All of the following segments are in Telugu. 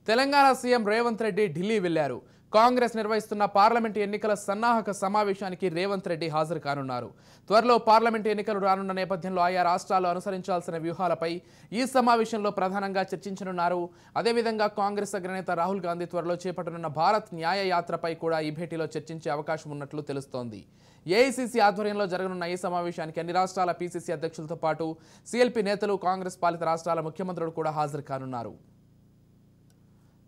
తెలంగాణ సీఎం రేవంత్ రెడ్డి ఢిల్లీ వెళ్లారు. కాంగ్రెస్ నిర్వహిస్తున్న పార్లమెంట్ ఎన్నికల సన్నాహక సమావేశానికి రేవంత్ రెడ్డి హాజరు కానున్నారు. త్వరలో పార్లమెంట్ ఎన్నికలు రానున్న నేపథ్యంలో ఆయా రాష్ట్రాలు అనుసరించాల్సిన వ్యూహాలపై ఈ సమావేశంలో ప్రధానంగా చర్చించనున్నారు. అదేవిధంగా కాంగ్రెస్ అగ్రనేత రాహుల్ గాంధీ త్వరలో చేపట్టనున్న భారత్ న్యాయ యాత్రపై కూడా ఈ భేటీలో చర్చించే అవకాశం ఉన్నట్లు తెలుస్తోంది. ఏఐసీసీ ఆధ్వర్యంలో జరగనున్న ఈ సమావేశానికి అన్ని రాష్ట్రాల పీసీసీ అధ్యక్షులతో పాటు సీఎల్పీ నేతలు, కాంగ్రెస్ పాలిత రాష్ట్రాల ముఖ్యమంత్రులు కూడా హాజరు కానున్నారు.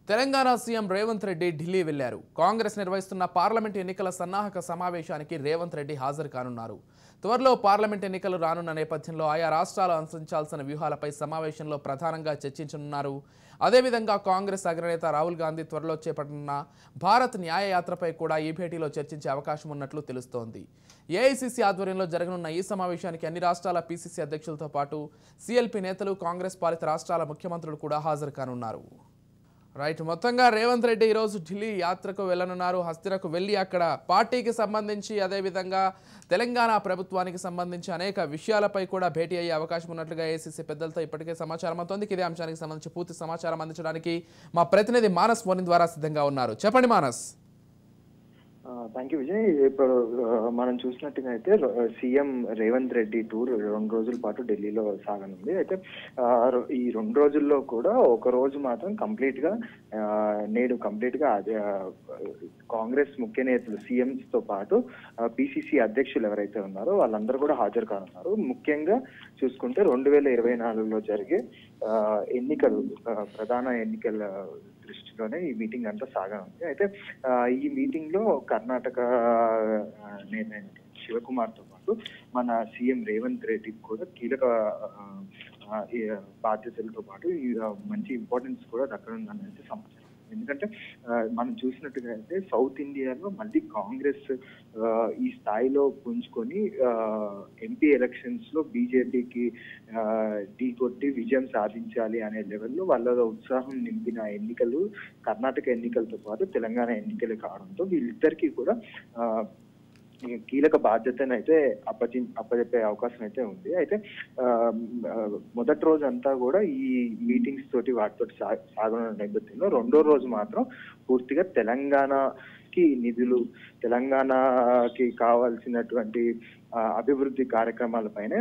తెలంగాణ సీఎం రేవంత్ రెడ్డి ఢిల్లీ వెళ్లారు. కాంగ్రెస్ నిర్వహిస్తున్న పార్లమెంట్ ఎన్నికల సన్నాహక సమావేశానికి రేవంత్ రెడ్డి హాజరు కానున్నారు. త్వరలో పార్లమెంట్ ఎన్నికలు రానున్న నేపథ్యంలో ఆయా రాష్ట్రాలు అనుసరించాల్సిన వ్యూహాలపై సమావేశంలో ప్రధానంగా చర్చించనున్నారు. అదేవిధంగా కాంగ్రెస్ అగ్రనేత రాహుల్ గాంధీ త్వరలో చేపట్టనున్న భారత్ న్యాయ యాత్రపై కూడా ఈ భేటీలో చర్చించే అవకాశం ఉన్నట్లు తెలుస్తోంది. ఏఐసీసీ ఆధ్వర్యంలో జరగనున్న ఈ సమావేశానికి అన్ని రాష్ట్రాల పీసీసీ అధ్యక్షులతో పాటు సీఎల్పీ నేతలు, కాంగ్రెస్ పాలిత రాష్ట్రాల ముఖ్యమంత్రులు కూడా హాజరు కానున్నారు. రైట్, మొత్తంగా రేవంత్ రెడ్డి ఈరోజు ఢిల్లీ యాత్రకు వెళ్ళనున్నారు. హస్తినకు వెళ్ళి అక్కడ పార్టీకి సంబంధించి అదేవిధంగా తెలంగాణ ప్రభుత్వానికి సంబంధించి అనేక విషయాలపై కూడా భేటీ అయ్యే అవకాశం ఉన్నట్లుగా ఏఐసీసీ పెద్దలతో ఇప్పటికే సమాచారం అందుతోంది. ఇదే అంశానికి సంబంధించి పూర్తి సమాచారం అందించడానికి మా ప్రతినిధి మానస్ ఫోన్ ద్వారా సిద్ధంగా ఉన్నారు. చెప్పండి మానస్. Thank you Vijay. ఇప్పుడు మనం చూసినట్టుగా అయితే సీఎం రేవంత్ రెడ్డి టూర్ 2 రోజుల పాటు ఢిల్లీలో సాగనుంది. అయితే ఈ 2 రోజుల్లో కూడా ఒక రోజు మాత్రం నేడు కంప్లీట్ గా కాంగ్రెస్ ముఖ్య నేతలు సీఎంస్ తో పాటు పిసిసి అధ్యక్షులు ఎవరైతే ఉన్నారో వాళ్ళందరూ కూడా హాజరు కానున్నారు. ముఖ్యంగా చూసుకుంటే 2024లో జరిగే ఎన్నికలు, ప్రధాన ఎన్నికల దృష్టిలోనే ఈ మీటింగ్ అంతా సాగనుంది. అయితే ఈ మీటింగ్ లో కర్ణాటక నేత శివకుమార్ తో పాటు మన సీఎం రేవంత్ రెడ్డికి కూడా కీలక బాధ్యతలతో పాటు మంచి ఇంపార్టెన్స్ కూడా దక్కనుందనేది సమాచారం. ఎందుకంటే మనం చూసినట్టుగా అయితే సౌత్ ఇండియాలో మళ్ళీ కాంగ్రెస్ ఈ స్థాయిలో పుంజుకొని ఎంపీ ఎలక్షన్స్ లో బీజేపీకి ఢీకొట్టి విజయం సాధించాలి అనే లెవెల్లో వాళ్ళ ఉత్సాహం నింపిన ఎన్నికలు కర్ణాటక ఎన్నికలతో పాటు తెలంగాణ ఎన్నికలు కావడంతో వీళ్ళిద్దరికీ కూడా కీలక బాధ్యతను అయితే అప్పచెప్పే అవకాశం అయితే ఉంది. అయితే మొదటి రోజు అంతా కూడా ఈ మీటింగ్స్ తోటి వాటితో సాగనున్న నేపథ్యంలో 2వ రోజు మాత్రం పూర్తిగా తెలంగాణకి నిధులు, తెలంగాణకి కావాల్సినటువంటి అభివృద్ధి కార్యక్రమాలపైనే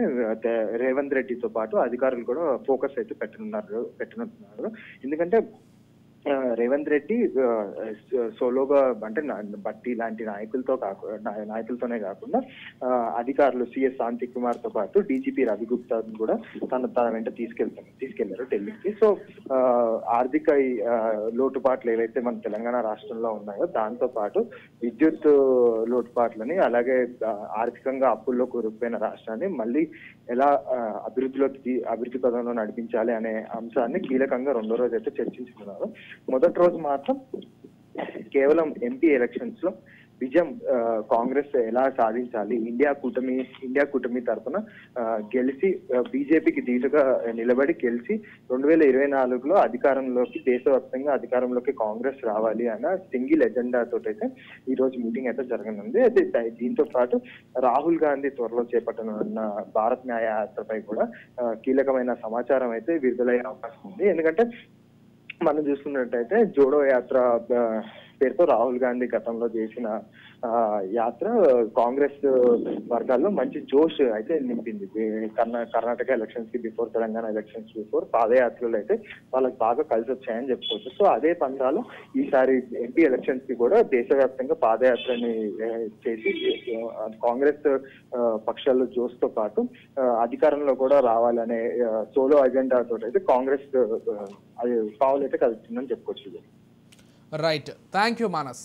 రేవంత్ రెడ్డితో పాటు అధికారులు కూడా ఫోకస్ అయితే పెట్టనున్నారు. ఎందుకంటే రేవంత్ రెడ్డి సోలోగా అంటే బట్టి లాంటి నాయకులతోనే కాకుండా అధికారులు సిఎస్ శాంతి కుమార్ తో పాటు డీజీపీ రవిగుప్తా కూడా తన వెంట తీసుకెళ్లారు ఢిల్లీకి. సో ఆర్థిక లోటుపాట్లు ఏవైతే మన తెలంగాణ రాష్ట్రంలో ఉన్నాయో దాంతో పాటు విద్యుత్ లోటుపాట్లని, అలాగే ఆర్థికంగా అప్పుల్లో కూరుకుపోయిన రాష్ట్రాన్ని మళ్ళీ ఎలా అభివృద్ధి పదంలో నడిపించాలి అనే అంశాన్ని కీలకంగా 2వ రోజు అయితే చర్చించుకున్నారు. మొదటి రోజు మాత్రం కేవలం ఎంపీ ఎలక్షన్స్ లో విజయం కాంగ్రెస్ ఎలా సాధించాలి, ఇండియా కూటమి తరఫున గెలిచి బీజేపీకి ధీటుగా నిలబడి గెలిచి 2024లో దేశవ్యాప్తంగా అధికారంలోకి కాంగ్రెస్ రావాలి అన్న సింగిల్ ఎజెండా తోటి అయితే ఈ రోజు మీటింగ్ అయితే జరగనుంది. అయితే దీంతో పాటు రాహుల్ గాంధీ త్వరలో చేపట్టనున్న భారత్ న్యాయ యాత్రపై కూడా కీలకమైన సమాచారం అయితే విడుదలయ్యే అవకాశం ఉంది. ఎందుకంటే మనం చూసుకున్నట్టయితే జోడో యాత్ర పేరుతో రాహుల్ గాంధీ గతంలో చేసిన యాత్ర కాంగ్రెస్ వర్గాల్లో మంచి జోష్ అయితే నింపింది. కర్ణాటక ఎలక్షన్స్ కి బిఫోర్, తెలంగాణ ఎలక్షన్స్ బిఫోర్ పాదయాత్రలు అయితే వాళ్ళకి బాగా కలిసి వచ్చాయని చెప్పుకోవచ్చు. సో అదే పంతాలు ఈసారి ఎంపీ ఎలక్షన్స్ కి కూడా దేశవ్యాప్తంగా పాదయాత్రని చేసి కాంగ్రెస్ పక్షాలు జోష్ తో పాటు అధికారంలో కూడా రావాలనే సోలో అజెండా తోటి అయితే కాంగ్రెస్ అది పావులు అయితే కలుస్తుందని చెప్పుకోవచ్చు. Right, thank you Manas.